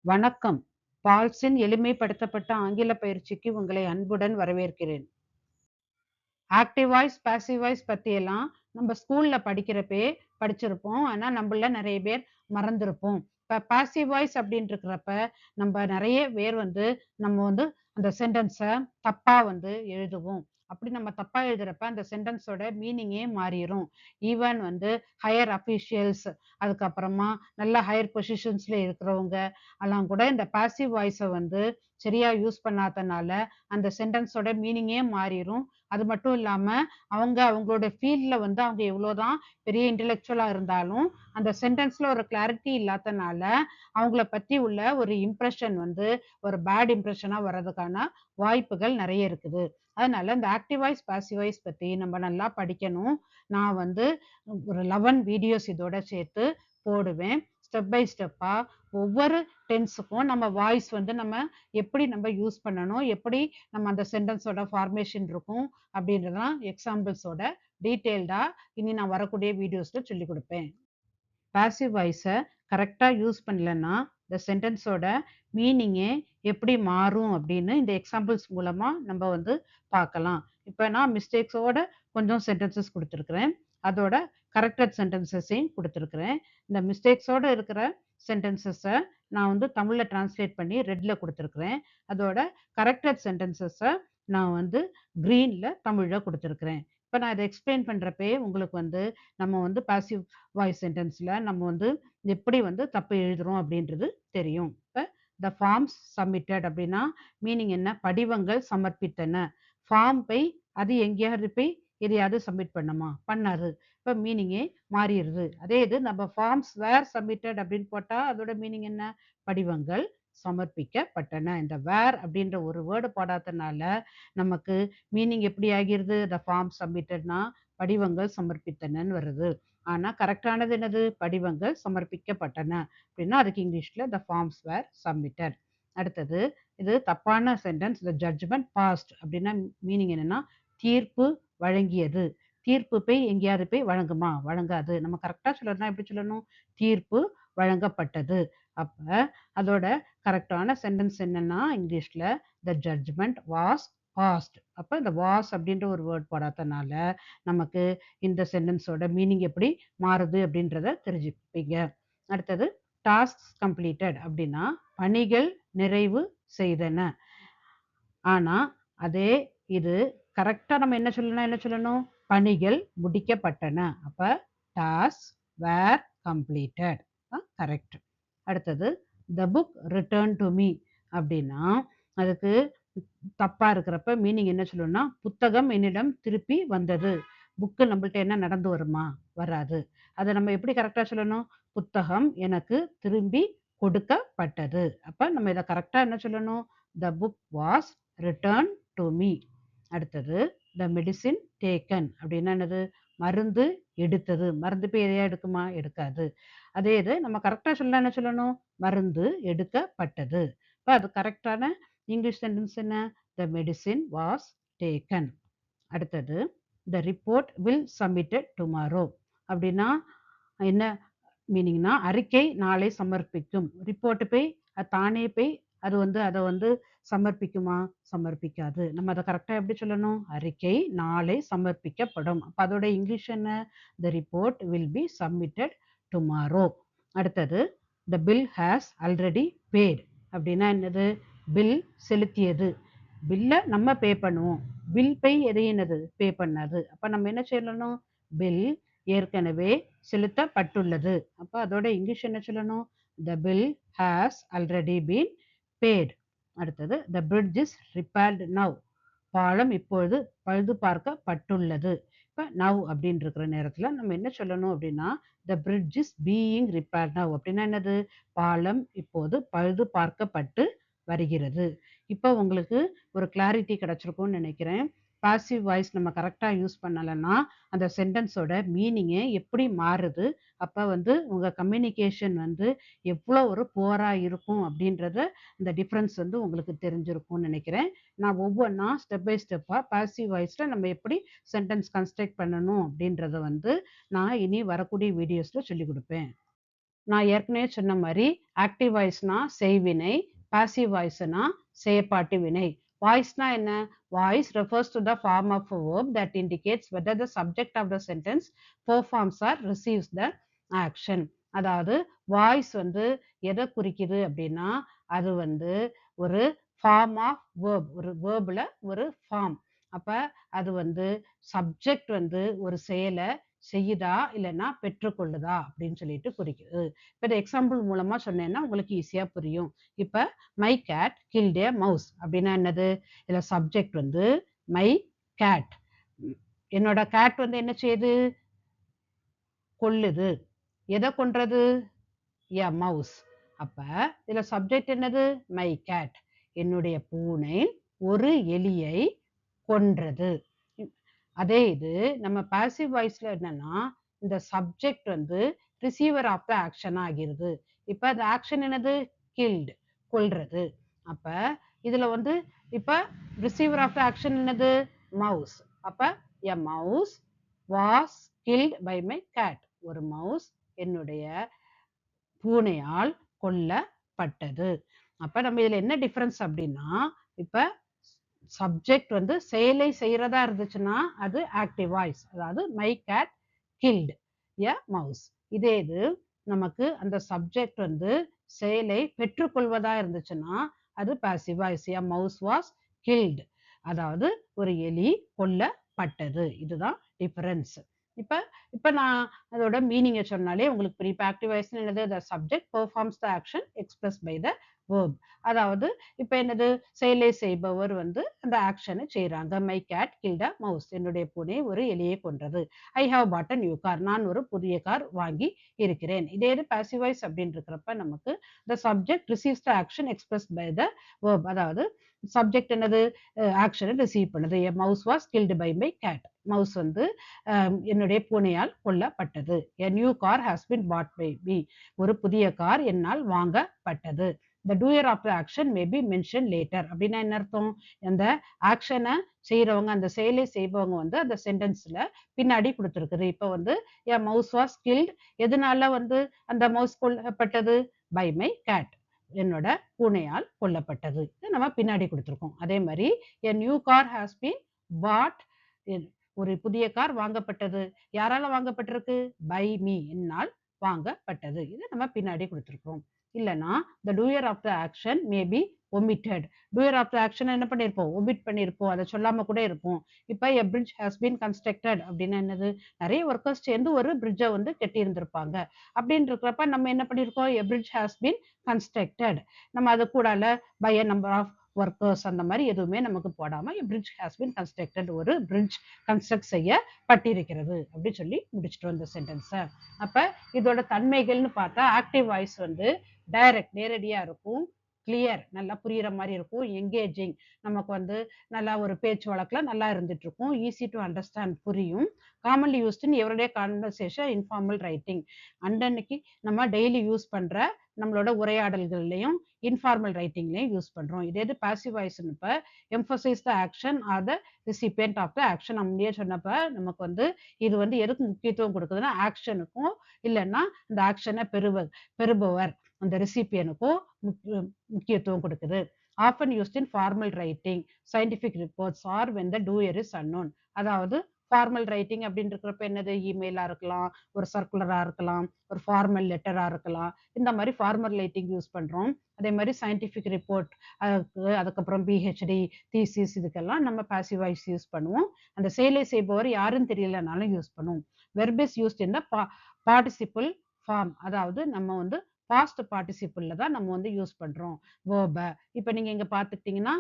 வணக்கம். பால்ஸின் எளிமைப்படுத்தப்பட்ட ஆங்கில பயிற்சிக்கு உங்களை அன்புடன் வரவேற்கிறேன். ஆக்டிவ் வாய்ஸ், பாசிவ் வாய்ஸ் பத்தியெல்லாம் நம்ம ஸ்கூல்ல படிக்கிறப்பயே படிச்சிருப்போம். ஆனா நம்மள நெறைய பேர் மறந்திருப்போம். இப்ப பாசிவ் வாய்ஸ் அப்படின்னு இருக்கிறப்ப, நம்ம நெறைய பேர் நம்ம அந்த சென்டென்ஸ தப்பா எழுதுவோம். அப்படி நம்ம தப்பா எழுதுறப்ப அந்த சென்டென்ஸோட மீனிங்கே மாறிரும். ஈவன் ஹையர் அஃபிஷியல்ஸ், அதுக்கப்புறமா நல்ல ஹையர் பொசிஷன்ஸ்ல இருக்கிறவங்க எல்லாம் கூட இந்த பாசிவ் வாய்ஸ சரியா யூஸ் பண்ணாதனால அந்த சென்டென்ஸோட மீனிங்கே மாறிரும். அது மட்டும் இல்லாம அவங்களோட ஃபீல்ட்ல அவங்க எவ்வளோதான் பெரிய இன்டெலெக்சுவலா இருந்தாலும் அந்த சென்டென்ஸ்ல ஒரு கிளாரிட்டி இல்லாதனால அவங்கள பத்தி உள்ள ஒரு இம்ப்ரெஷன் ஒரு பேட் இம்ப்ரெஷனா வர்றதுக்கான வாய்ப்புகள் நிறைய இருக்குது. அதனால இந்த ஆக்டிவ் வாய்ஸ், பாசிவ் வாய்ஸ் பத்தி நம்ம நல்லா படிக்கணும். நான் ஒரு 11 வீடியோஸ் இதோட சேர்த்து போடுவேன். ஸ்டெப் பை ஸ்டெப்பா ஒவ்வொரு டென்ஸுக்கும் நம்ம வாய்ஸ் நம்ம எப்படி நம்ம யூஸ் பண்ணணும், எப்படி நம்ம அந்த சென்டென்ஸோட ஃபார்மேஷன் இருக்கும் அப்படின்றதெல்லாம் எக்ஸாம்பிள்ஸோட டீட்டெயில்டா இனி நான் வரக்கூடிய வீடியோஸ்ல சொல்லி கொடுப்பேன். பாசிவ் வாய்ஸை கரெக்டாக யூஸ் பண்ணலன்னா இந்த சென்டென்ஸோட மீனிங்கே எப்படி மாறும் அப்படின்னு இந்த எக்ஸாம்பிள்ஸ் மூலமா நம்ம பார்க்கலாம். இப்போ நான் மிஸ்டேக்ஸோட கொஞ்சம் சென்டென்சஸ் கொடுத்துருக்குறேன். அதோட கரெக்டட் சென்டென்சஸையும் கொடுத்துருக்குறேன். இந்த மிஸ்டேக்ஸோட இருக்கிற சென்டென்சஸை நான் தமிழ்ல டிரான்ஸ்லேட் பண்ணி ரெட்ல கொடுத்துருக்குறேன். அதோட கரெக்டட் சென்டென்சஸை நான் கிரீன்ல தமிழ்ல கொடுத்துருக்குறேன். இப்போ நான் இதை எக்ஸ்பிளைன் பண்றப்பே உங்களுக்கு நம்ம பாசிவ் வாய்ஸ் சென்டென்ஸ்ல நம்ம எப்படி தப்பு எழுதுறோம் அப்படின்றது தெரியும். இப்போ த ஃபார்ம்ஸ் சப்மிட்டட் அப்படின்னா மீனிங் என்ன? படிவங்கள் சமர்ப்பித்தன. ஃபார்ம் போய் அது எங்கேயாவது போய் எதையாவது சப்மிட் பண்ணுமா? பண்ணாது. இப்போ மீனிங்கே மாறிடுது. அதே இது நம்ம ஃபார்ம்ஸ் வேர் சப்மிட்டட் அப்படின்னு போட்டா அதோட மீனிங் என்ன? படிவங்கள் சமர்ப்பிக்கப்பட்டன. இந்த வேர் அப்படின்ற ஒரு வேர்டு போடாதனால நமக்கு மீனிங் எப்படி ஆகிருது? த ஃபார்ம் சப்மிட்டட்னா படிவங்கள் சமர்ப்பித்தனன்னு வருது. ஆனா கரெக்டானது என்னது? படிவங்கள் சமர்ப்பிக்கப்பட்டன அப்படின்னா அதுக்கு இங்கிலீஷ்ல த ஃபார்ம்ஸ் வேர் சப்மிட்டட். அடுத்தது இது தப்பான சென்டென்ஸ். த ஜட்ஜ்மெண்ட் பாஸ்ட் அப்படின்னா மீனிங் என்னன்னா தீர்ப்பு வழங்கியது. தீர்ப்பு போய் எங்கேயாவது போய் வழங்குமா? வழங்காது. நம்ம கரெக்டா சொல்லணும்னா எப்படி சொல்லணும்? தீர்ப்பு வழங்கப்பட்டது. அப்ப அதோட கரெக்டான சென்டென்ஸ் என்னன்னா இங்கிலீஷ்ல த ஜட்ஜ்மெண்ட் வாஸ் பாஸ்ட். அப்ப இந்த வாஸ் அப்படின்ற ஒரு வேர்ட் போடாதனால நமக்கு இந்த சென்டென்ஸோட மீனிங் எப்படி மாறுது அப்படின்றத தெரிஞ்சுப்பீங்க. அடுத்தது டாஸ்க் கம்ப்ளீட்டட் அப்படின்னா பணிகள் நிறைவு செய்தன. ஆனா அதே இது கரெக்டா நம்ம என்ன சொல்லணும்? பணிகள் முடிக்கப்பட்டன. அப்ப டாஸ்க் வேர் கம்ப்ளீட்டட் கரெக்ட். அடுத்தது the book return to me அப்படின்னா அதுக்கு தப்பா இருக்கிறப்ப மீனிங் என்ன சொல்லணும்னா புத்தகம் என்னிடம் திருப்பி வந்தது. புக்கு நம்மள்ட்ட என்ன நடந்து வருமா? வராது. அதை நம்ம எப்படி கரெக்டா சொல்லணும்? புத்தகம் எனக்கு திரும்பி கொடுக்கப்பட்டது. அப்ப நம்ம இதை கரெக்டா என்ன சொல்லணும்? The book was return to me. அடுத்தது த மெடிசின் டேக்கன் அப்படின்னா என்னது? மருந்து எடுத்தது. மருந்து போய் எதையா எடுக்குமா? எடுக்காது. அதே இது நம்ம கரெக்டா சொல்ல என்ன சொல்லணும்? மருந்து எடுக்கப்பட்டது. இப்போ அது கரெக்டான இங்கிலீஷ் சென்டென்ஸ் என்ன? The medicine was taken. அடுத்தது the report will submitted tomorrow அப்படின்னா என்ன மீனிங்னா அறிக்கை நாளை சமர்ப்பிக்கும். ரிப்போர்ட் போய் அது தானே போய் அது அதை சமர்ப்பிக்குமா? சமர்ப்பிக்காது. நம்ம அதை கரெக்டா எப்படி சொல்லணும்? அறிக்கை நாளை சமர்ப்பிக்கப்படும். அப்ப அதோட இங்கிலீஷ் என்ன? The report will be submitted tomorrow. அடுத்தது the bill has already paid அப்படின்னா என்னது? பில் செலுத்தியது. பில்லை நம்ம பே பண்ணுவோம். Bill pay எதையினது? பே பண்ணாது. அப்ப நம்ம என்ன சொல்லணும்? பில் ஏற்கனவே செலுத்தப்பட்டுள்ளது. அப்ப அதோட இங்கிலீஷ் என்ன சொல்லணும்? The bill has already been paid. அடுத்தது the bridge is repaired now. பாலம் இப்பொழுது பழுது பார்க்கப்பட்டுள்ளது. இப்போ நவ் அப்படின்னு இருக்கிற நேரத்தில் நம்ம என்ன சொல்லணும் அப்படின்னா the bridge is being repaired now அப்படின்னா என்னது? பாலம் இப்போது பழுது பார்க்கப்பட்டு வருகிறது. இப்போ உங்களுக்கு ஒரு கிளாரிட்டி கிடைச்சிருக்கும்னு நினைக்கிறேன். பாசிவ் வாய்ஸ் நம்ம கரெக்டாக யூஸ் பண்ணலைன்னா அந்த சென்டென்ஸோட மீனிங்கே எப்படி மாறுது, அப்போ உங்கள் கம்யூனிகேஷன் எவ்வளோ ஒரு புவராக இருக்கும் அப்படின்றத இந்த டிஃப்ரென்ஸ் உங்களுக்கு தெரிஞ்சிருக்கும்னு நினைக்கிறேன். நான் ஒவ்வொன்றா ஸ்டெப் பை ஸ்டெப்பாக பாசிவ் வாய்ஸில் நம்ம எப்படி சென்டென்ஸ் கன்ஸ்ட்ரக்ட் பண்ணணும் அப்படின்றத நான் இனி வரக்கூடிய வீடியோஸில் சொல்லிக் கொடுப்பேன். நான் ஏற்கனவே சொன்ன மாதிரி ஆக்டிவ் வாய்ஸ்னா செய்வினை, பாசிவ் வாய்ஸ்னா செயற்பாட்டு வினை. வாய்ஸ்னா என்ன? Voice refers to the form of a verb that indicates whether the subject of the sentence performs or receives the action. அதாவது வாய்ஸ் வந்து எதை குறிக்குது அப்படின்னா அது வந்து ஒரு ஃபார்ம் ஆஃப் வேர்ப், ஒரு வேர்ப்ல ஒரு ஃபார்ம். அப்ப அது வந்து சப்ஜெக்ட் வந்து ஒரு செயலை செய்யுதா இல்லைன்னா பெற்றுக்கொள்ளுதா அப்படின்னு சொல்லிட்டு குறிக்குது. இப்ப இந்த எக்ஸாம்பிள் மூலமா சொன்னேன்னா உங்களுக்கு ஈஸியா புரியும். இப்ப my cat killed a mouse அப்படின்னா என்னது? இதுல சப்ஜெக்ட் வந்து மை கேட், என்னோட கேட் வந்து என்ன செய்யுது? கொல்லுது. எதை கொன்றது? எ மவுஸ். அப்ப இதுல சப்ஜெக்ட் என்னது? மை கேட், என்னுடைய பூனை ஒரு எலியை கொன்றது. அதே இது நம்ம பாசிவ் வாய்ஸ்ல என்னன்னா இந்த சப்ஜெக்ட் வந்து ரிசீவர் ஆஃப் த ஆக்ஷன் ஆகிறது. இப்ப அந்த ஆக்ஷன் என்னது? கில்டு, கொல்றது. அப்ப இதுல வந்து இப்ப ரிசீவர் ஆஃப் த ஆக்ஷன் என்னது? மவுஸ். அப்ப a mouse was killed by my cat, ஒரு மவுஸ் என்னுடைய பூனையால் கொல்லப்பட்டது. அப்ப நம்ம இதுல என்ன டிஃபரன்ஸ் அப்படின்னா இப்ப சப்ஜெக்ட் வந்து செயலை செய்யறதா இருந்துச்சுன்னா அது ஆக்டிவ் வாய்ஸ், அதாவது my cat killed a mouse. இதே இது நமக்கு அந்த சப்ஜெக்ட் வந்து செயலை பெற்றுக்கொள்வதா இருந்துச்சுன்னா அது passive voice, a mouse was guilt, அதாவது ஒரு எலி கொல்லப்பட்டது. இதுதான் டிஃபரன்ஸ். இப்ப இப்ப நான் அதோட மீனிங்கை சொன்னாலே உங்களுக்கு புரியும். ஆக்டிவ் வாய்ஸ் என்னது? the subject performs the action expressed by the verb. அதாவது இப்ப என்னது? செயலை செய்பவர் வந்து அந்த ஆக்ஷனை செய்யறாங்க. My cat killed a mouse, என்னுடைய பூனை ஒரு எலியை கொன்றது. I have bought a new car, நான் ஒரு புதிய கார் வாங்கி இருக்கிறேன். இதே இது பாசிவ் வாய்ஸ் அப்படின்னு இருக்கிறப்ப நமக்கு the subject receives the action expressed by the verb. அதாவது சப்ஜெக்ட் என்னது? ஆக்ஷனை ரிசீவ் பண்ணுது. a mouse was killed by my cat, mouse வந்து என்னுடைய பூனையால் கொல்லப்பட்டது. a new car has been bought by me, ஒரு புதிய கார் என்னால் வாங்கப்பட்டது. the doer of the action may be mentioned later அப்படின்னா என்ன அர்த்தம்? அந்த ஆக்ஷனை செய்யறவங்க, அந்த செயலை செய்பவங்க வந்து அந்த சென்டென்ஸ்ல பின்னாடி கொடுத்துருக்குது. இப்ப வந்து a mouse was killed, எதனால வந்து அந்த மவுஸ் கொல்லப்பட்டது? by my cat, என்னோட பூனையால் கொல்லப்பட்டது. இது நம்ம பின்னாடி கொடுத்துருக்கோம். அதே மாதிரி a new car has been bought, ஒரு புதிய கார் வாங்கப்பட்டது. யாரால வாங்கப்பட்டிருக்கு? பை மீ, என்னால் வாங்கப்பட்டது. இது நம்ம பின்னாடி கொடுத்துருக்கோம். இல்லைன்னா the doer of the action may be omitted. doer of the action என்ன பண்ணிருப்போம்? omit பண்ணிருப்போம், அதை சொல்லாம கூட இருப்போம். இப்ப a bridge has been constructed அப்படின்னா என்னது? நிறைய ஒர்க்கர்ஸ் சேர்ந்து ஒரு பிரிட்ஜை வந்து கட்டி இருந்திருப்பாங்க. அப்படின்னு இருக்கிறப்ப நம்ம என்ன பண்ணிருக்கோம்? a bridge has been constructed. நம்ம அது கூடால by a number of workers அந்த மாதிரி எதுவுமே நமக்கு போடாம a bridge has been constructed, ஒரு பிரிட்ஜ் கன்ஸ்ட்ரக்ட் செய்யப்பட்டிருக்கிறது அப்படி சொல்லி முடிச்சுட்டு வந்த சென்டென்ஸை. அப்ப இதோட தன்மைகள்னு பார்த்தா ஆக்டிவ் வாய்ஸ் வந்து டைரக்ட், நேரடியா இருக்கும், கிளியர், நல்லா புரியுற மாதிரி இருக்கும், எங்கேஜிங், நமக்கு வந்து நல்லா ஒரு பேச்சு வழக்குல நல்லா இருந்துட்டு இருக்கும், ஈஸி டு அண்டர்ஸ்டாண்ட், புரியும். Commonly used in everyday conversation, informal writing, அன்னைக்கு நம்ம டெய்லி யூஸ் பண்ற நம்மளோட உரையாடல்கள்லையும் இன்ஃபார்மல் ரைட்டிங்லையும் யூஸ் பண்றோம். இதே இது பாசிவ் வாய்ஸ்னு இப்ப emphasize the action or the recipient of the action நம்மளே சொன்னப்ப நமக்கு வந்து இது வந்து எதுக்கு முக்கியத்துவம் கொடுக்குதுன்னா ஆக்ஷனுக்கும், இல்லைன்னா இந்த ஆக்ஷனை பெறுபவர் அந்த ரிசிபியனுக்கும் முக்கியத்துவம் கொடுக்குது. Often used in formal writing, scientific reports or when the doer is unknown. அதாவது ஃபார்மல் ரைட்டிங் அப்படின்னு இருக்கிறப்ப என்னது? இமெயிலா இருக்கலாம், ஒரு சர்க்குலரா இருக்கலாம், ஒரு ஃபார்மல் லெட்டரா இருக்கலாம். இந்த மாதிரி ஃபார்மல் ரைட்டிங் யூஸ் பண்றோம். அதே மாதிரி சயின்டிபிக் ரிப்போர்ட், அதுக்கப்புறம் பிஹெச்டி தீசிஸ், இதுக்கெல்லாம் நம்ம பாசிவ் வாய்ஸ் யூஸ் பண்ணுவோம். அந்த செயலை செய்பவர் யாருன்னு தெரியலனாலும் யூஸ் பண்ணுவோம். Verb is used in the participle form, அதாவது நம்ம வந்து பாஸ்ட் பார்ட்டிசிபிள்ல தான் நம்ம வந்து யூஸ் பண்றோம் வேர்பை. இப்ப நீங்க இங்க பாத்துக்கிட்டீங்கன்னா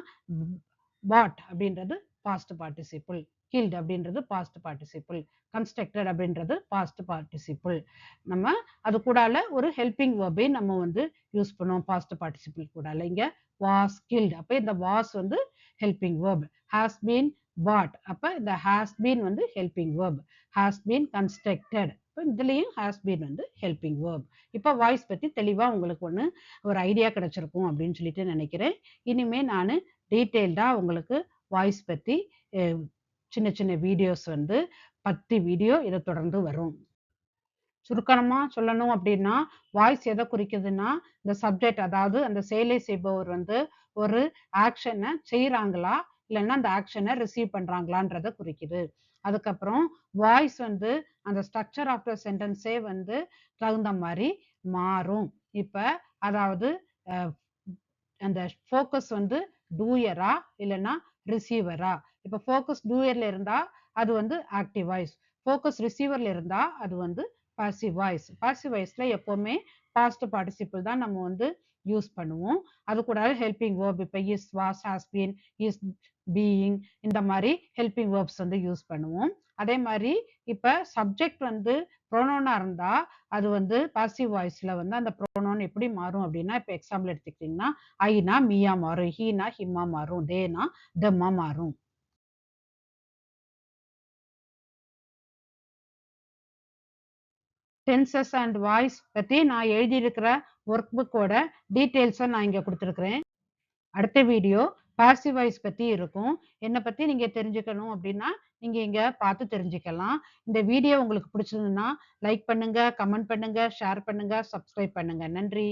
பாட் அப்படின்றது பாஸ்ட் பார்ட்டிசிபிள், கில்ட் அப்படின்றது பாஸ்ட் பார்ட்டிசிபிள், கன்ஸ்ட்ரக்டட் அப்படின்றது பாஸ்ட் பார்ட்டிசிபிள். நம்ம அது கூடால ஒரு ஹெல்பிங் வேர்பை நம்ம வந்து யூஸ் பண்ணுவோம் பாஸ்ட் பார்ட்டிசிபிள் கூடால. இங்க வாஸ் கில்ட், அப்ப இந்த வாஸ் வந்து ஹெல்பிங் வேர்ப். ஹாஸ் பீன் பாட், அப்ப இந்த ஹாஸ் பீன் வந்து helping verb. Has been constructed, இதுலயும் ஹாஸ் பீன் வந்து ஹெல்பிங் வேர்ப். இப்ப வாய்ஸ் பத்தி தெளிவா உங்களுக்கு ஒரு ஐடியா கிடைச்சிருக்கும் அப்படின்னு சொல்லிட்டு நினைக்கிறேன். இனிமே நான் டீட்டெயில்டா உங்களுக்கு வாய்ஸ் பத்தி சின்ன சின்ன வீடியோஸ் வந்து 10 வீடியோ இதை தொடர்ந்து வரும். சுருக்கமா சொல்லணும் அப்படின்னா வாய்ஸ் எதை குறிக்குதுன்னா இந்த சப்ஜெக்ட், அதாவது அந்த செயலை செய்பவர் வந்து ஒரு ஆக்ஷனை செய்யறாங்களா இல்லைன்னா அந்த ஆக்ஷனை ரிசீவ் பண்றாங்களான்றத குறிக்குது. அதுக்கப்புறம் வாய்ஸ் வந்து அந்த ஸ்ட்ரக்சர் ஆஃப் த சென்டென்ஸே வந்து தகுந்த மாதிரி மாறும். இப்ப அதாவது அந்த ஃபோக்கஸ் வந்து டூயரா இல்லைன்னா ரிசீவரா. இப்ப ஃபோக்கஸ் டூயர்ல இருந்தா அது வந்து ஆக்டிவ் வாய்ஸ், ஃபோக்கஸ் ரிசீவர்ல இருந்தா அது வந்து பாசிவ் வாய்ஸ். பாசிவ் வாய்ஸ்ல எப்பவுமே பாஸ்ட் பார்ட்டிசிபிள் தான் நம்ம வந்து யூஸ் பண்ணுவோம். அது கூட ஹெல்பிங் வேர்ப், இப்ப is, was, has been, is, being, இந்த மாதிரி ஹெல்பிங் வேர்ப்ஸ் வந்து யூஸ் பண்ணுவோம். அதே மாதிரி இப்ப சப்ஜெக்ட் வந்து ப்ரோனோனா இருந்தா அது வந்து பாசிவ் வாய்ஸ்ல வந்து அந்த ப்ரோனோன் எப்படி மாறும் அப்படின்னா, இப்ப எக்ஸாம்பிள் எடுத்துக்கிட்டீங்கன்னா ஐனா மீயா மாறும், ஹீனா ஹிம்மா மாறும், தேனா தெம்மா மாறும். டென்சஸ் அண்ட் வாய்ஸ் பத்தி நான் எழுதியிருக்கிற ஒர்க் புக்கோட டீட்டெயில்ஸை நான் இங்க கொடுத்துருக்கிறேன். அடுத்த வீடியோ பாசிவ் வாய்ஸ் பத்தி இருக்கும். என்னை பத்தி நீங்க தெரிஞ்சுக்கணும் அப்படின்னா நீங்க இங்க பார்த்து தெரிஞ்சுக்கலாம். இந்த வீடியோ உங்களுக்கு பிடிச்சிருந்ததுன்னா லைக் பண்ணுங்க, கமெண்ட் பண்ணுங்க, ஷேர் பண்ணுங்க, சப்ஸ்கிரைப் பண்ணுங்க. நன்றி.